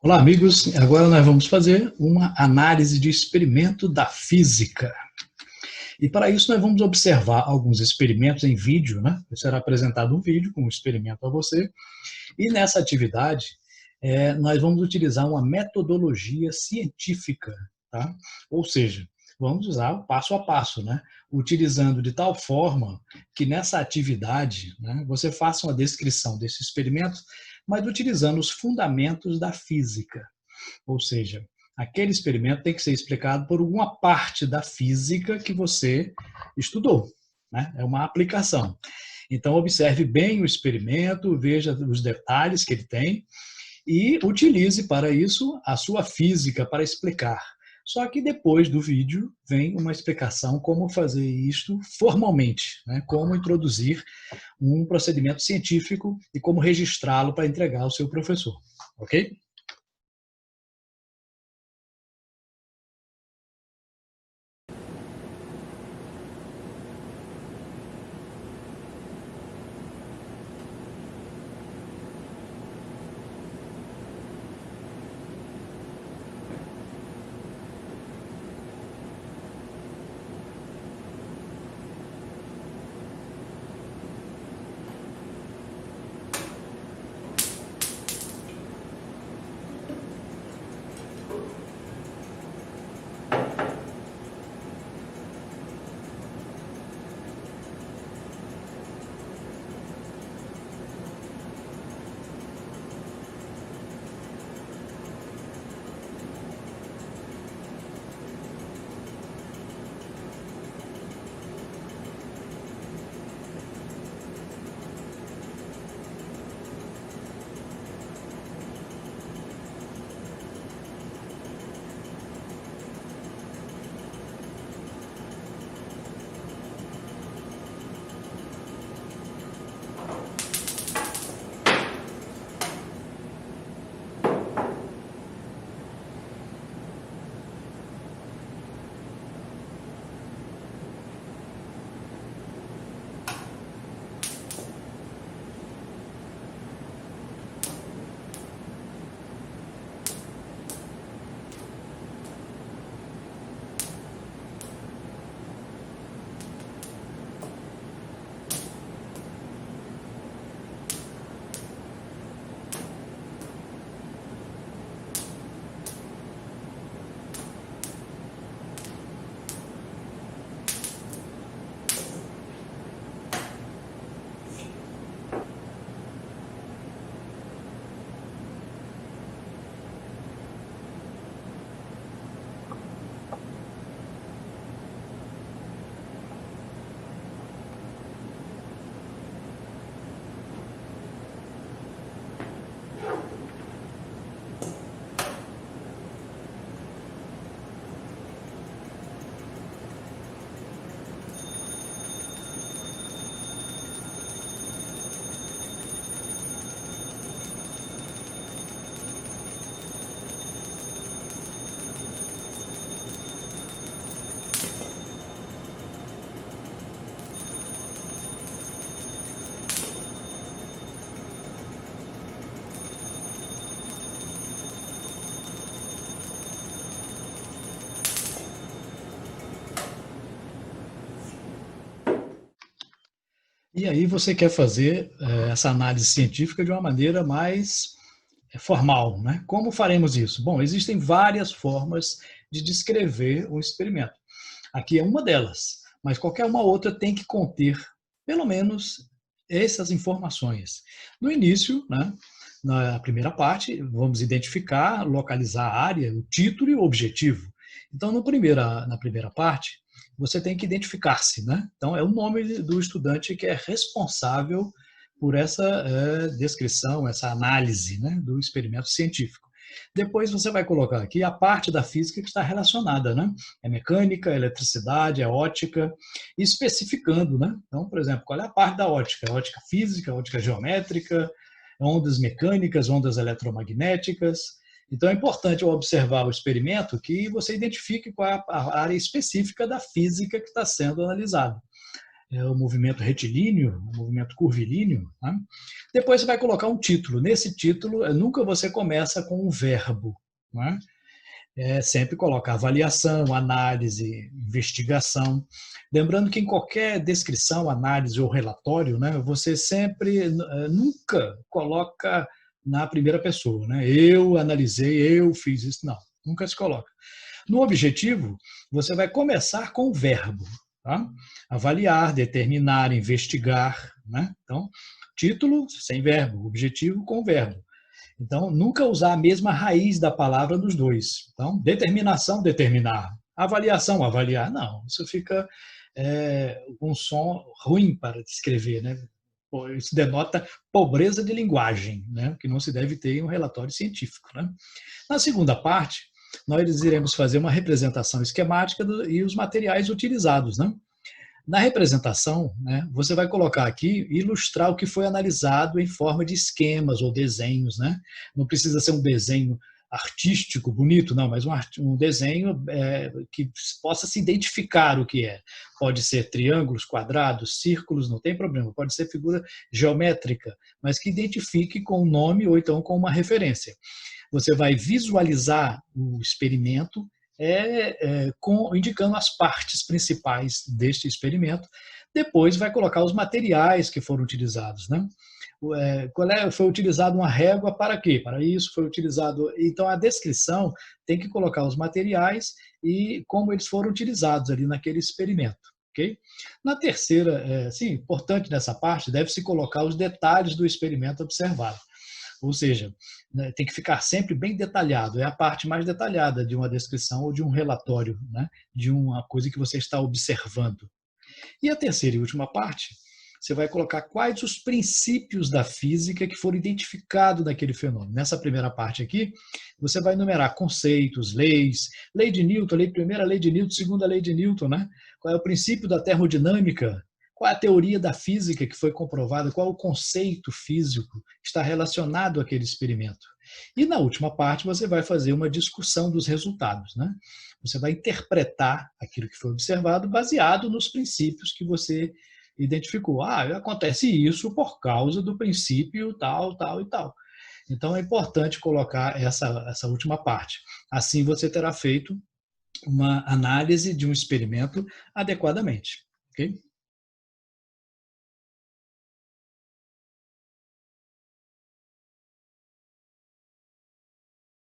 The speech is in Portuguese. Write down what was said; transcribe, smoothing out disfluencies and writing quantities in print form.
Olá, amigos. Agora nós vamos fazer uma análise de experimento da física. E para isso nós vamos observar alguns experimentos em vídeo, né? Será apresentado um vídeo com um experimento a você. E nessa atividade, nós vamos utilizar uma metodologia científica, tá? Ou seja, vamos usar o passo a passo, né? Utilizando de tal forma que nessa atividade, né, você faça uma descrição desse experimento, mas utilizando os fundamentos da física. Ou seja, aquele experimento tem que ser explicado por alguma parte da física que você estudou, né? É uma aplicação. Então, observe bem o experimento, veja os detalhes que ele tem e utilize para isso a sua física para explicar. Só que depois do vídeo vem uma explicação como fazer isto formalmente, né? Como introduzir um procedimento científico e como registrá-lo para entregar ao seu professor, ok? E aí você quer fazer essa análise científica de uma maneira mais formal, né? Como faremos isso? Bom, existem várias formas de descrever um experimento. Aqui é uma delas, mas qualquer uma outra tem que conter, pelo menos, essas informações. No início, né, na primeira parte, vamos identificar, localizar a área, o título e o objetivo. Então, na primeira parte, você tem que identificar-se, né? Então, é o nome do estudante que é responsável por essa descrição, essa análise, né, do experimento científico. Depois você vai colocar aqui a parte da física que está relacionada, né? É mecânica, é eletricidade, é ótica, especificando, né? Então, por exemplo, qual é a parte da ótica? Ótica física, ótica geométrica, ondas mecânicas, ondas eletromagnéticas. Então, é importante ao observar o experimento que você identifique qual é a área específica da física que está sendo analisada. o movimento retilíneo, o movimento curvilíneo. Tá? Depois você vai colocar um título. Nesse título, nunca você começa com um verbo. Tá? Sempre coloca avaliação, análise, investigação. Lembrando que em qualquer descrição, análise ou relatório, né, você sempre, nunca coloca na primeira pessoa. Né? Eu analisei, eu fiz isso. Não, nunca se coloca. No objetivo, você vai começar com o verbo. Tá? Avaliar, determinar, investigar. Né? Então, título sem verbo, objetivo com verbo. Então, nunca usar a mesma raiz da palavra nos dois. Então, determinação, determinar. Avaliação, avaliar. Não, isso fica um som ruim para descrever. Né? Isso denota pobreza de linguagem, né? Que não se deve ter em um relatório científico. Né? Na segunda parte, nós iremos fazer uma representação esquemática e os materiais utilizados. Né? Na representação, né, você vai colocar aqui, ilustrar o que foi analisado em forma de esquemas ou desenhos. Né? Não precisa ser um desenho artístico, bonito, não, mas um desenho que possa se identificar o que é. Pode ser triângulos, quadrados, círculos, não tem problema. Pode ser figura geométrica, mas que identifique com o nome ou então com uma referência. Você vai visualizar o experimento indicando as partes principais deste experimento. Depois vai colocar os materiais que foram utilizados. Né? Foi utilizado uma régua para quê? Para isso foi utilizado. Então a descrição tem que colocar os materiais e como eles foram utilizados ali naquele experimento. Okay? Na terceira, importante nessa parte, deve-se colocar os detalhes do experimento observado. Ou seja, né, tem que ficar sempre bem detalhado. É a parte mais detalhada de uma descrição ou de um relatório, né, de uma coisa que você está observando. E a terceira e última parte, você vai colocar quais os princípios da física que foram identificados naquele fenômeno. Nessa primeira parte aqui, você vai enumerar conceitos, leis, lei de Newton, primeira lei de Newton, segunda lei de Newton, né? Qual é o princípio da termodinâmica, qual é a teoria da física que foi comprovada, qual é o conceito físico que está relacionado àquele experimento. E na última parte você vai fazer uma discussão dos resultados. Né? Você vai interpretar aquilo que foi observado baseado nos princípios que você identificou. Acontece isso por causa do princípio tal, tal e tal. Então é importante colocar essa última parte. Assim você terá feito uma análise de um experimento adequadamente. Ok?